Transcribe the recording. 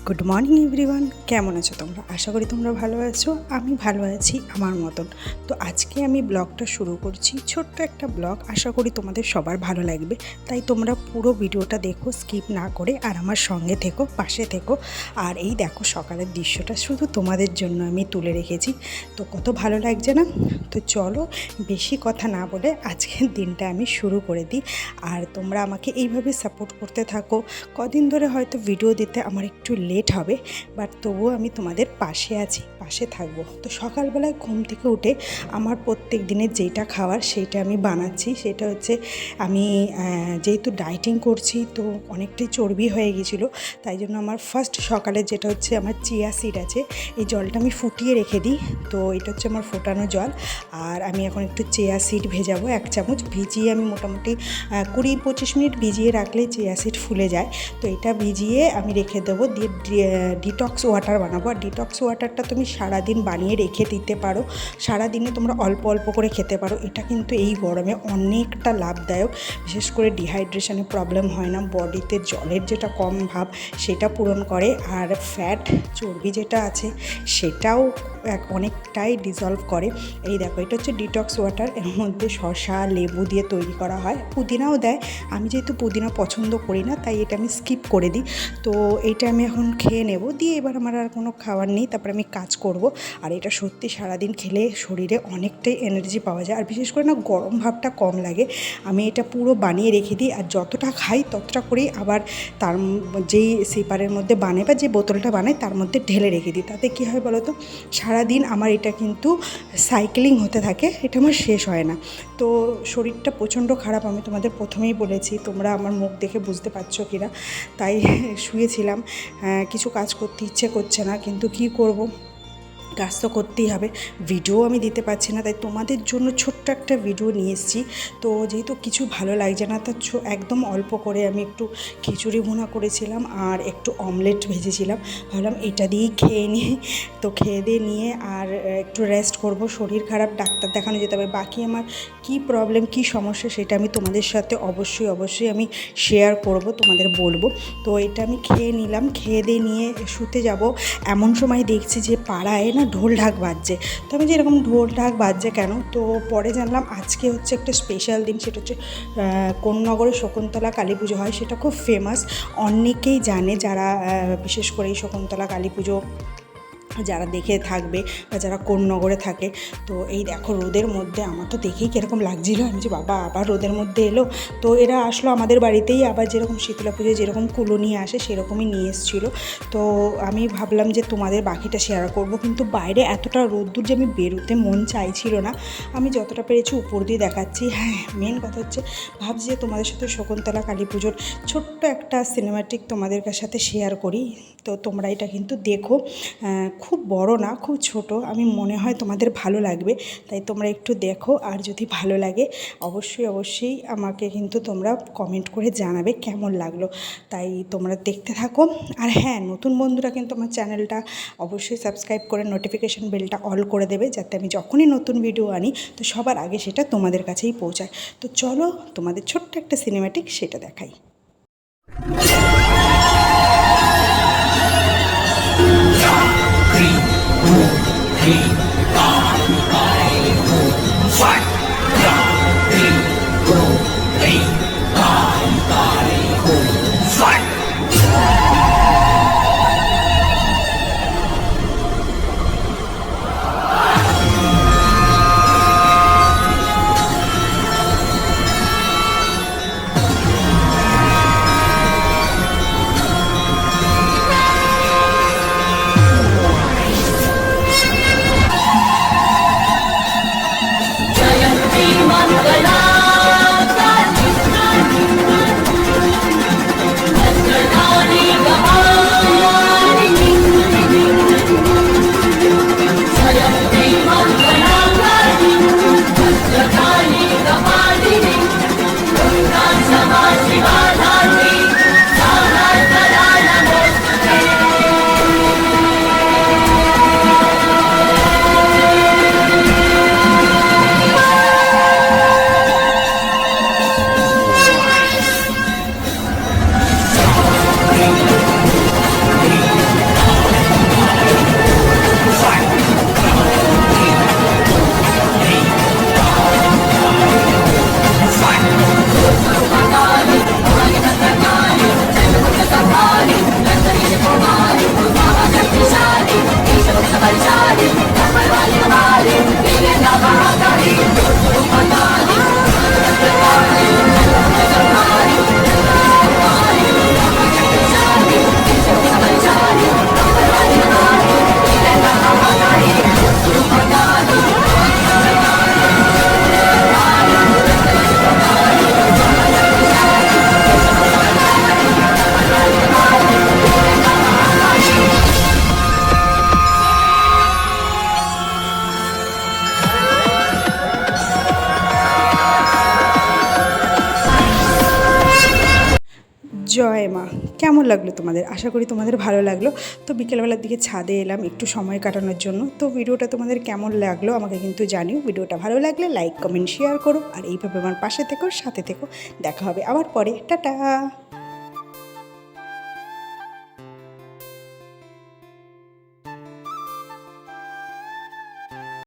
Good morning everyone, কেমন আছো তোমরা? আশা করি তোমরা ভালো আছো। আমি ভালো আছি আমার মতন। তো আজকে আমি ব্লগটা শুরু করছি, ছোট্ট একটা ব্লগ। আশা করি তোমাদের সবার ভালো লাগবে, তাই তোমরা পুরো ভিডিওটা দেখো, স্কিপ না করে, আর আমার সঙ্গে থেকো, পাশে থেকো। আর এই দেখো সকালের দৃশ্যটা শুধু তোমাদের জন্য আমি তুলে রেখেছি, তো কত ভালো লাগছে না? তো চলো বেশি কথা না বলে আজকের দিনটা আমি শুরু করে দিই। আর তোমরা আমাকে এইভাবে সাপোর্ট করতে থাকো। কদিন ধরে হয়তো ভিডিও দিতে আমার একটু লেট হবে, বাট তবুও আমি তোমাদের পাশে আছি, পাশে থাকবো। তো সকালবেলায় ঘুম থেকে উঠে আমার প্রত্যেক দিনের যেটা খাওয়ার সেইটা আমি বানাচ্ছি। সেটা হচ্ছে আমি যেহেতু ডায়েটিং করছি, তো অনেকটাই চর্বি হয়ে গিয়েছিলো, তাই জন্য আমার ফার্স্ট সকালে যেটা হচ্ছে আমার চিয়া সিড আছে, এই জলটা আমি ফুটিয়ে রেখে দিই। তো এটা হচ্ছে আমার ফোটানো জল। আর আমি এখন একটু চিয়া সিড ভেজাবো, 1 চামচ ভিজিয়ে আমি মোটামুটি 20-25 মিনিট ভিজিয়ে রাখলে চিয়া সিড ফুলে যায়। তো এটা ভিজিয়ে আমি রেখে দেবো, দিয়ে ডিটক্স ওয়াটার বানাবো। আর ডিটক্স ওয়াটারটা তুমি সারাদিন বানিয়ে রেখে দিতে পারো, সারাদিনে তোমরা অল্প অল্প করে খেতে পারো। এটা কিন্তু এই গরমে অনেকটা লাভদায়ক, বিশেষ করে ডিহাইড্রেশনের প্রবলেম হয় না, বডিতে জলের যেটা কম ভাব সেটা পূরণ করে, আর ফ্যাট চর্বি যেটা আছে সেটাও অনেকটাই ডিজলভ করে। এই দেখো, এটা হচ্ছে ডিটক্স ওয়াটার। এর মধ্যে শসা লেবু দিয়ে তৈরি করা হয়, পুদিনাও দেয়। আমি যেহেতু পুদিনা পছন্দ করি না, তাই এটা আমি স্কিপ করে দিই। তো এইটা আমি এখন খেয়ে নেব, দিয়ে এবার আমার আর কোনো খাবার নেই, তারপরে আমি কাজ করব। আর এটা সত্যি সারাদিন খেলে শরীরে অনেকটাই এনার্জি পাওয়া যায়, আর বিশেষ করে না গরম ভাবটা কম লাগে। আমি এটা পুরো বানিয়ে রেখে দিই, আর যতটা খাই ততটা করেই আবার তার যেই সিপারের মধ্যে বানাই বা যে বোতলটা বানাই তার মধ্যে ঢেলে রেখে দিই। তাতে কী হয় বলো তো, সারাদিন আমার এটা কিন্তু সাইক্লিং হতে থাকে, এটা আমার শেষ হয় না। তো শরীরটা প্রচণ্ড খারাপ, আমি তোমাদের প্রথমেই বলেছি, তোমরা আমার মুখ দেখে বুঝতে পারছো কি না। তাই শুয়েছিলাম, কিছু কাজ করতে ইচ্ছে করছে না, কিন্তু কি করব, কাজ তো করতেই হবে। ভিডিও আমি দিতে পারছি না, তাই তোমাদের জন্য ছোট্ট একটা ভিডিও নিয়ে এসেছি। তো যেহেতু কিছু ভালো লাগছে না, তার একদম অল্প করে আমি একটু খিচুড়ি ভুনা করেছিলাম আর একটু অমলেট ভেজেছিলাম। ভাবলাম এটা দিয়েই খেয়ে নিই। তো খেয়ে দিয়ে নিয়ে আর একটু রেস্ট করব, শরীর খারাপ, ডাক্তার দেখানো যেতে হবে। বাকি আমার কি প্রবলেম, কি সমস্যা, সেটা আমি তোমাদের সাথে অবশ্যই আমি শেয়ার করব, তোমাদের বলবো। তো এটা আমি খেয়ে নিলাম, খেয়ে দিয়ে নিয়ে শুতে যাব। এমন সময় দেখছি যে পাড়ায় না ঢোল ঢাক বাজছে। তো আমি যে এরকম ঢোল ঢাক বাজছে কেন, তো পরে জানলাম আজকে হচ্ছে একটা স্পেশাল দিন। সেটা হচ্ছে কোন্নগরে শকুন্তলা কালী পুজো হয়, সেটা খুব ফেমাস, অনেকেই জানে, যারা বিশেষ করে এই শকুন্তলা কালী পুজো যারা দেখে থাকবে বা যারা কোন্নগরে থাকে। তো এই দেখো রোদের মধ্যে, আমার তো দেখেই কীরকম লাগছিলো, আমি যে বাবা আবার রোদের মধ্যে এলো। তো এরা আসলো আমাদের বাড়িতেই, আবার যেরকম শীতলা পুজোয় যেরকম কুলো নিয়ে আসে সেরকমই নিয়ে এসেছিলো। তো আমি ভাবলাম যে তোমাদের বাকিটা শেয়ার করব, কিন্তু বাইরে এতটা রোদ্দুর যে আমি বেরোতে মন চাইছিল না। আমি যতটা পেরেছি উপর দিয়ে দেখাচ্ছি। হ্যাঁ, মেন কথা হচ্ছে ভাবছি যে তোমাদের সাথে শকুন্তলা কালী পুজোর ছোট্ট একটা সিনেমাটিক তোমাদের সাথে শেয়ার করি। তো তোমরা এটা কিন্তু দেখো, খুব বড় না, খুব ছোট, আমি মনে হয় তোমাদের ভালো লাগবে, তাই তোমরা একটু দেখো। আর যদি ভালো লাগে অবশ্যই আমাকে কিন্তু তোমরা কমেন্ট করে জানাবে কেমন লাগলো। তাই তোমরা দেখতে থাকো। আর হ্যাঁ, নতুন বন্ধুরা কিন্তু আমার চ্যানেলটা অবশ্যই সাবস্ক্রাইব করে নোটিফিকেশান বেলটা অল করে দেবে, যাতে আমি যখনই নতুন ভিডিও আনি তো সবার আগে সেটা তোমাদের কাছেই পৌঁছায়। তো চলো তোমাদের ছোট্ট একটা সিনেমাটিক সেটা দেখাই। হায় মা, কেমন লাগলো তোমাদের? আশা করি তোমাদের ভালো লাগলো। তো বিকেলবেলার দিকে ছাদে এলাম একটু সময় কাটানোর জন্য। তো ভিডিওটা তোমাদের কেমন লাগলো আমাকে কিন্তু জানিও। ভিডিওটা ভালো লাগলে লাইক কমেন্ট শেয়ার করো, আর এইভাবে আমার পাশে থেকো, সাথে থেকো। দেখা হবে আবার পরে। টাটা।